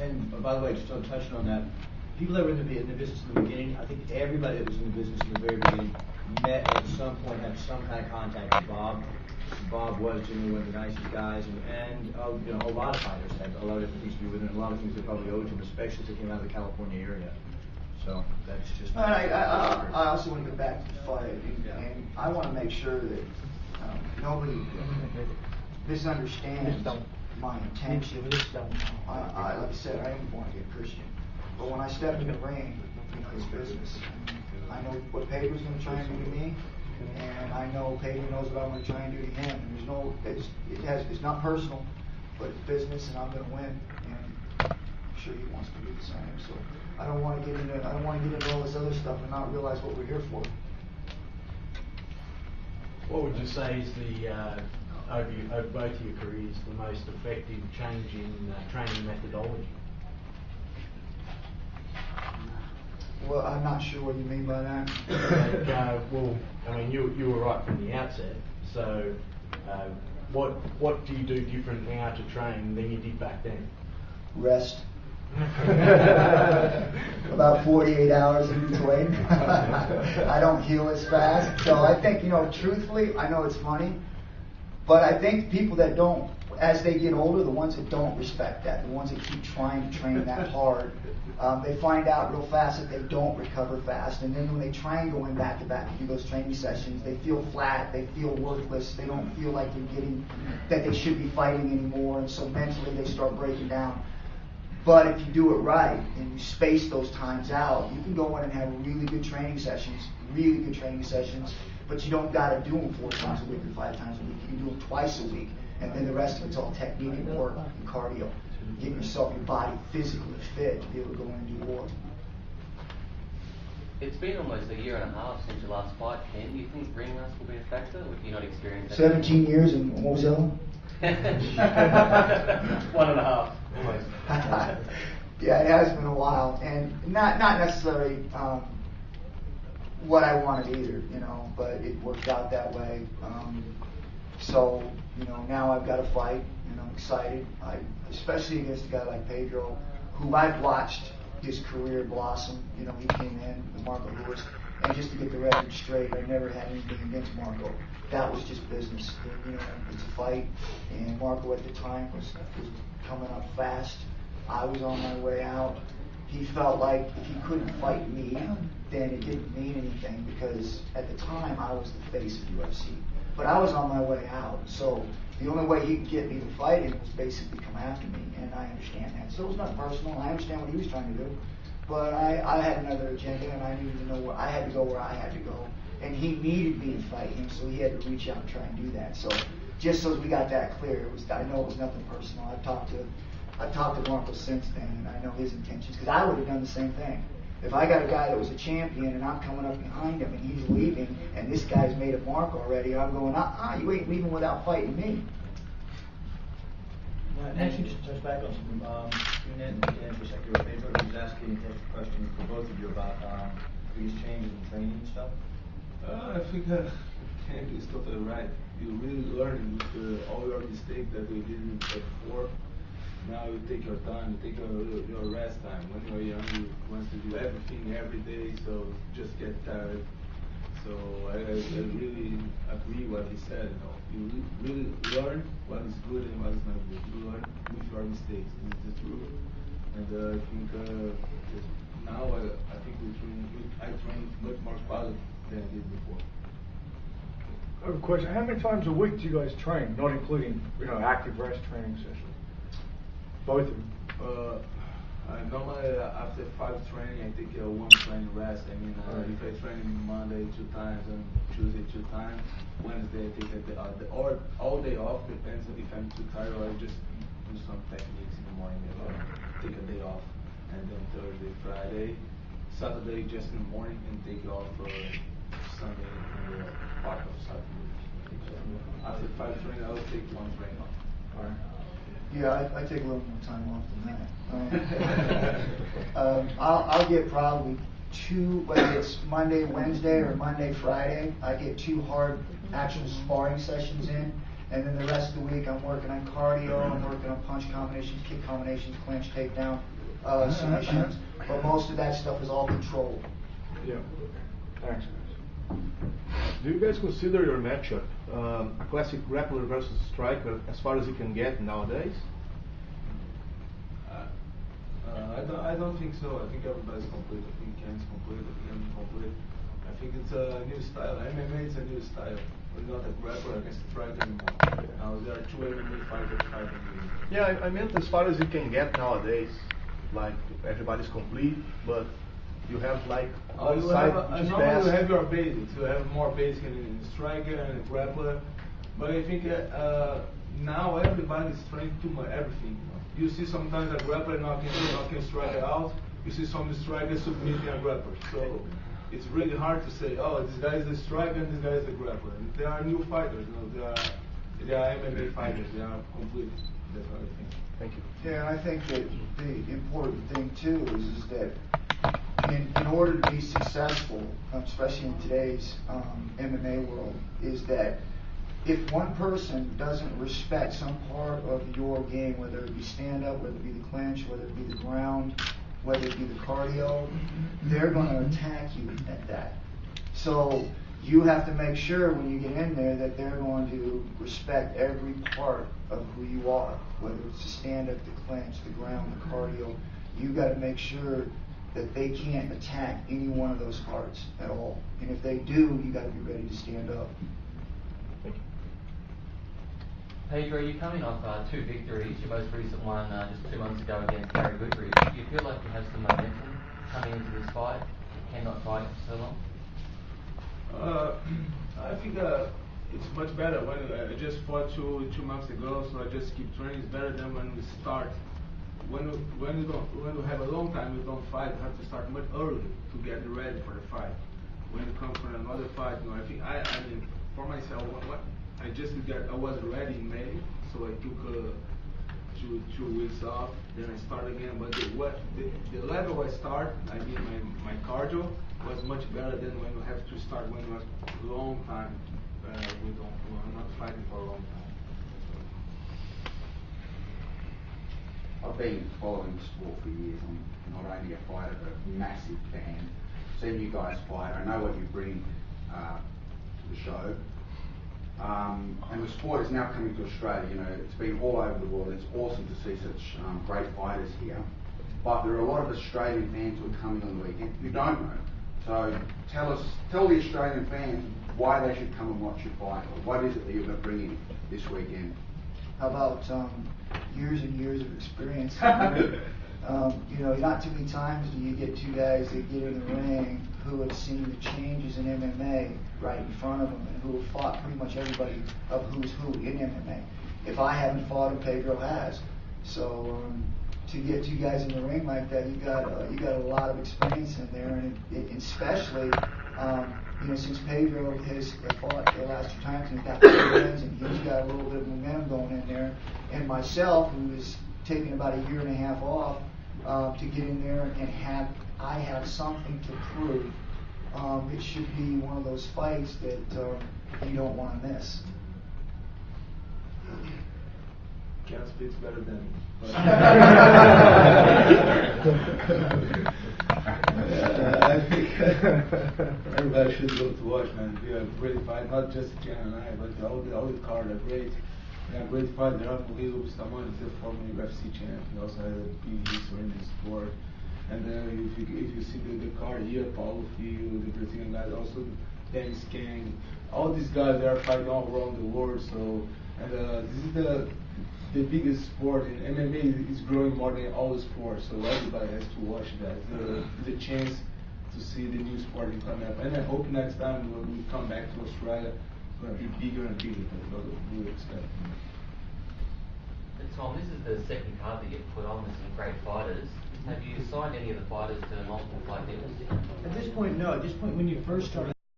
And by the way, just touching on that, people that were in the business in the beginning, I think everybody that was in the business in the very beginning met at some point, had some kind of contact with Bob. Bob was generally one of the nicest guys, and a lot of fighters had a lot of different things to do with him, and a lot of things they probably owed to him, especially as they came out of the California area. So that's just. I also want to go back to the fight, and I want to make sure that nobody misunderstands my intention. Like I said, I am born again Christian, but when I step in the ring, it's business. I know what Pedro's going to try and do to me, and I know Pedro knows what I'm going to try and do to him. And it's not personal, but it's business, and I'm going to win. And I'm sure he wants to do the same. So I don't want to get into all this other stuff and not realize what we're here for. What would you say is over both of your careers, the most effective change in training methodology? Well, I'm not sure what you mean by that. Well, I mean, you were right from the outset. So, what do you do different now to train than you did back then? Rest. About 48 hours in between. I don't heal as fast. So I think, truthfully, I know it's funny, but I think people that don't, as they get older, the ones that don't respect that, the ones that keep trying to train that hard, they find out real fast that they don't recover fast, and then when they try and go in back to back to do those training sessions, they feel flat, they feel worthless, they don't feel like they're getting, that they should be fighting anymore, and so mentally they start breaking down. But if you do it right and you space those times out, you can go in and have really good training sessions, but you don't got to do them 4 times a week or 5 times a week. You can do them twice a week, and then the rest of it's all technique and work and cardio. Getting your body physically fit to be able to go in and do war. It's been almost a year and a half since your last fight, Ken. Do you think ring rust will be a factor, or do you not experience that? 17 years, and what was that one? 1.5. Almost. Yeah, it has been a while, and not necessarily what I wanted either, but it worked out that way. So, now I've got to fight, and I'm excited, especially against a guy like Pedro, who I've watched his career blossom. He came in with Marco Lewis, and just to get the record straight, I never had anything against Marco. That was just business. It's a fight, and Marco at the time was coming up fast. I was on my way out. He felt like if he couldn't fight me, then it didn't mean anything, because at the time I was the face of UFC. But I was on my way out, so the only way he could get me to fight him was basically come after me, and I understand that. So it was not personal. I understand what he was trying to do, but I had another agenda, and I needed to know where I had to go, where I had to go, and he needed me to fight him, so he had to reach out and try and do that. So just so we got that clear, I know it was nothing personal. I've talked to Marco since then, and I know his intentions, because I would have done the same thing. If I got a guy that was a champion and I'm coming up behind him and he's leaving and this guy's made a mark already, I'm going, you ain't leaving without fighting me. Actually, just to touch back on something, and to answer Secretary Pedro, he was asking a question for both of you about biggest changes in training and stuff. I think Ken is totally right. You really learn with all your mistakes that we did before. Now you take your time, you take your rest time. When you're young, you want to do everything every day, so just get tired. So I really agree what he said. You really learn what is good and what is not good. You learn with your mistakes. This is true. And I think now I think I train much more quality than I did before. I have a question. How many times a week do you guys train, not including active rest training sessions? Both of them. Normally after 5 training, I take 1 training rest. I mean, if I train Monday 2 times and Tuesday 2 times, Wednesday I take or all day off. Depends if I'm too tired, or I just do some techniques in the morning. Take a day off, and then Thursday, Friday, Saturday just in the morning, and take off Sunday and part of Saturday. After 5 training, I'll take 1 training off. All right. Yeah, I take a little more time off than that. I'll get probably 2, whether it's Monday, Wednesday, or Monday, Friday. I get 2 hard actual sparring sessions in, And then the rest of the week I'm working on cardio, I'm working on punch combinations, kick combinations, clinch, takedown, submissions. But most of that stuff is all controlled. Yeah. Thanks, guys. Do you guys consider your matchup a classic grappler versus striker as far as you can get nowadays? I don't think so. I think everybody's complete. I think Ken's complete. I think I'm complete. I think it's a new style. MMA is a new style. We're not a grappler against a striker anymore. Now there are two MMA fighters fighting. Yeah, I meant as far as you can get nowadays. Like everybody's complete, but you have like one side which is fast. You have your basics. You have more basic in the striker and the grappler. But I think now everybody's trying to do everything. You see sometimes a grappler knocking striker out. You see some strikers submitting a grappler. So it's really hard to say, oh, this guy is the striker and this guy is the grappler. And there are new fighters. They are MMA fighters. They are complete. That's what I think. Thank you. Yeah, and I think that the important thing too is that in order to be successful, especially in today's MMA world, is that if one person doesn't respect some part of your game, whether it be stand-up, whether it be the clinch, whether it be the ground, whether it be the cardio, they're going to attack you at that. So you have to make sure when you get in there that they're going to respect every part of who you are, whether it's the stand-up, the clinch, the ground, the cardio. You've got to make sure that they can't attack any one of those parts at all. And if they do, you got to be ready to stand up. Thank you. Pedro, you're coming off 2 victories. Your most recent one just 2 months ago against Gary Goodridge. Do you feel like you have some momentum coming into this fight? You cannot fight for so long? I think it's much better. When I just fought 2 months ago, so I just keep training. It's better than when we start. When you have a long time, you don't fight. You have to start much early to get ready for the fight. When it comes for another fight, I think I mean for myself, I was ready in May, so I took 2 weeks off. Then I start again. But the level I start, I mean my cardio was much better than when you have to start when you have a long time. I'm not fighting for a long time. I've been following the sport for years. I'm not only a fighter, but a massive fan. Seen you guys fight. I know what you bring to the show. And the sport is now coming to Australia. It's been all over the world. It's awesome to see such great fighters here. But there are a lot of Australian fans who are coming on the weekend who don't know. So tell the Australian fans why they should come and watch you fight, or what is it that you're going to bring in this weekend? How about years and years of experience? Not too many times do you get 2 guys that get in the ring who have seen the changes in MMA right in front of them and who have fought pretty much everybody of who's who in MMA. If I haven't fought him, Pedro has. So to get 2 guys in the ring like that, you got a lot of experience in there, and especially since Pedro has fought the last 2 times and got 2 wins, and he's got a little bit of momentum going in there, and myself, who is taking about 1.5 years off to get in there and have something to prove. It should be one of those fights that you don't want to miss. Ken speaks better than me. I think everybody should go to watch, man. We have a great fight, not just Ken and I, but all the card are great. We have a great fight. There are Rizzo, someone is a former UFC champ. He also has a big history in the sport. And then if you see the card here, Paulo Filho, the Brazilian guys, also Dennis King, all these guys, they are fighting all around the world. So, and this is the biggest sport in MMA. Is growing more than all sports, so everybody has to watch that. The chance to see the new sport coming up, and I hope next time when we come back to Australia, it's going to be bigger and bigger than what we expect. Tom, this is the second card that you've put on with some great fighters. Have you signed any of the fighters to multiple fight deals? At this point, no. At this point, when you first started